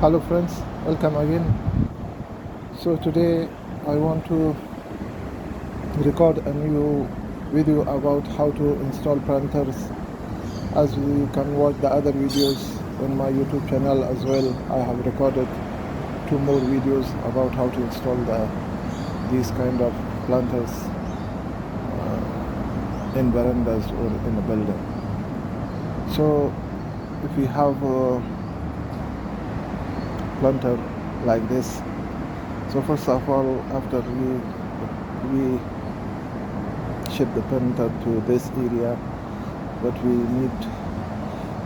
Hello friends, welcome again. So today I want to record a new video about how to install printers. As you can watch the other videos on my YouTube channel as well, I have recorded two more videos about how to install these kind of planters in verandas or in a building. So if we have a planter like this, so first of all, after we ship the planter to this area, but we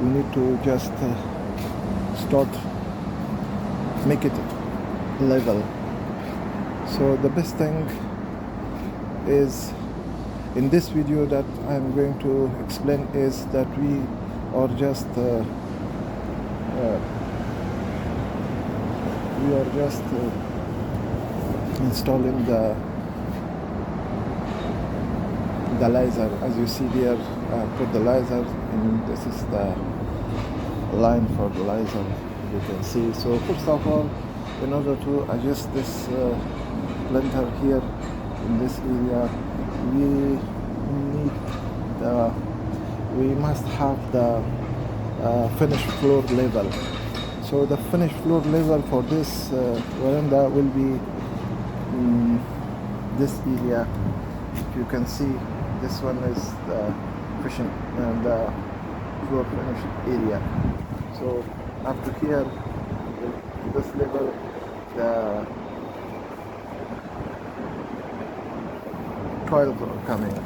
need to just start make it level. So the best thing is in this video that I'm going to explain is that we are just installing the laser. As you see there, put the laser, and this is the line for the laser, you can see. So first of all, in order to adjust this planter here in this area, we must have the finished floor level. So the finished floor level for this veranda will be this area. If you can see, this one is the fishing and the floor finish area. So up to here, this level, the tiles are coming.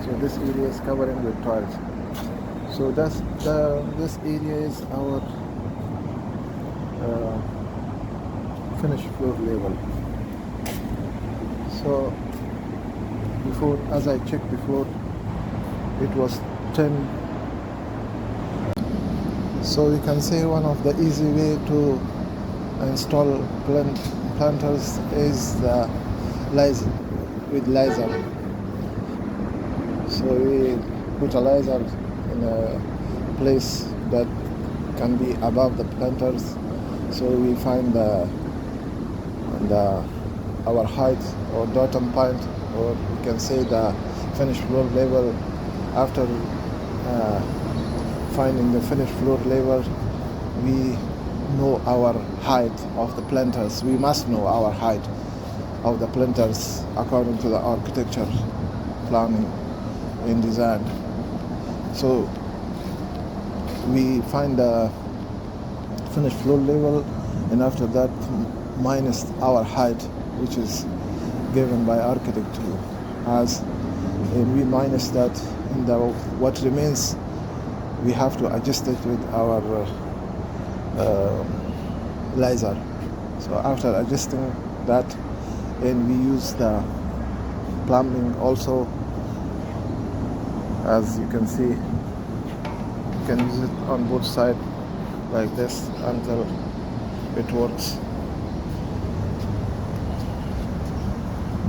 So this area is covering with tiles. So this area is our finished floor level. So before, as I checked before, it was 10. So you can say one of the easy way to install planters is the laser, with laser. So we put a laser in a place that can be above the planters, so we find our height or bottom point, or we can say the finished floor level. After finding the finished floor level, we know our height of the planters. We must know our height of the planters according to the architecture, planning and design. So we find the finished floor level, and after that minus our height, which is given by architect to us, and we minus that, and what remains we have to adjust it with our laser. So after adjusting that, and we use the plumbing also. As you can see, you can use it on both sides like this until it works.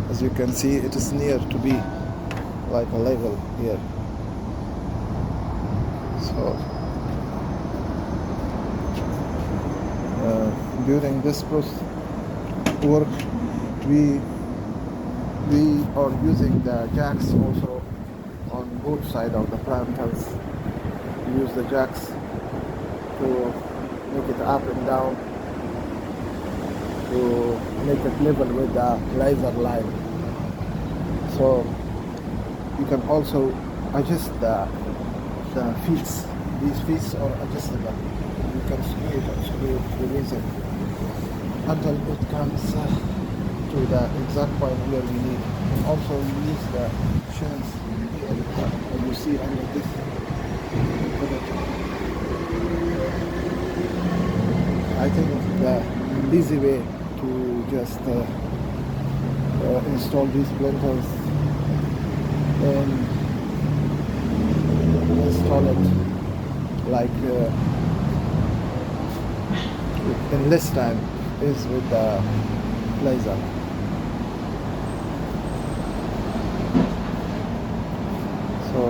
As you can see, it is near to be like a level here. So during this work, we are using the jacks also on both sides of the planters. We use the jacks to make it up and down, to make it level with the laser line. So you can also adjust the feet. These feet are adjustable. You can screw it and screw it, release it until it comes to the exact point where we need. And also we use the chains here, you see under this. I think the easy way to just install these planters and install it like in less time is with the laser. So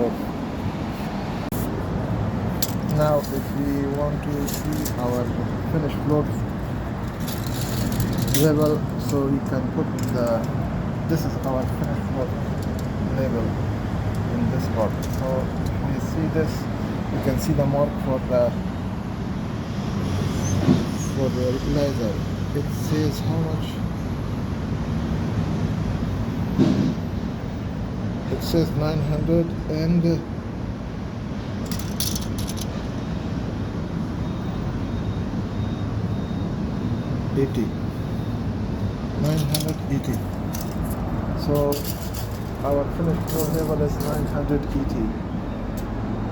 now if we want to see our finished floor level, so we can put this is our finished floor level in this part. So if we see this, you can see the mark for the laser. It says how much. It says 980. 980. So our finished floor level is 980,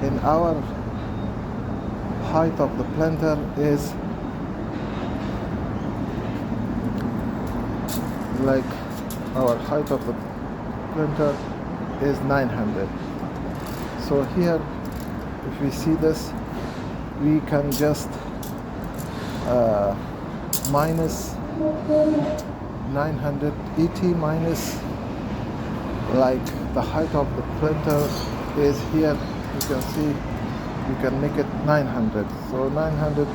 and our height of the planter is like our height of the planter is 900. So here, if we see this, we can just minus 980 minus like the height of the planter is here. You can see you can make it 900. So 900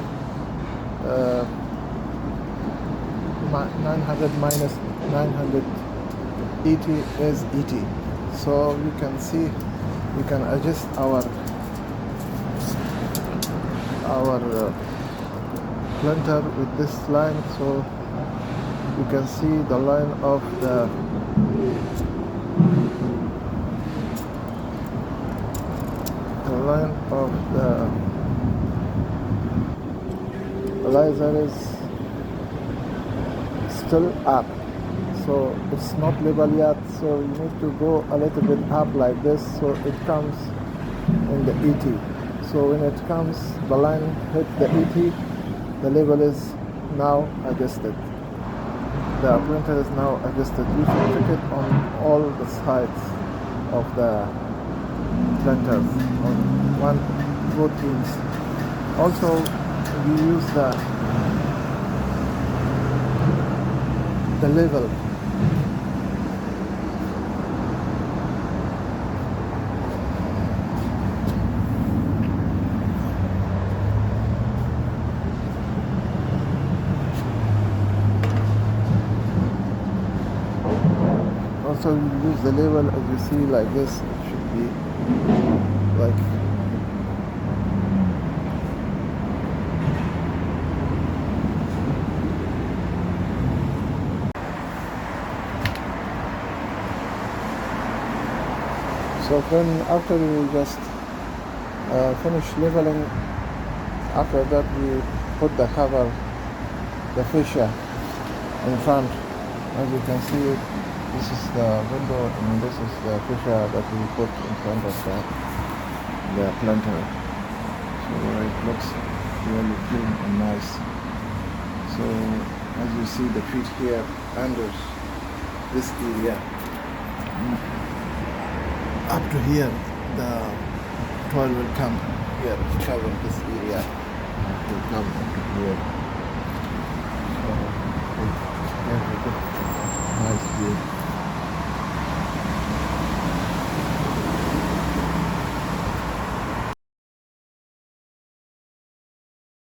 minus 980 is 80. So we can see we can adjust our planter with this line, so you can see the line of the laser is still up, so it's not level yet, so you need to go a little bit up like this, so it comes in the 80. So when it comes, the line hit the 80, the level is now adjusted. The printer is now adjusted. You should check it on all the sides of the planters on 1/14. Also, we use the level. Also, we use the level, as you see, like this. It should be like so. Then after we just finish leveling, after that we put the cover, the fascia in front. As you can see, this is the window and this is the fascia that we put in front of the planter. So it looks really clean and nice. So as you see the feet here under this area, up to here, the toil will come here to cover this area. It will come up to here. So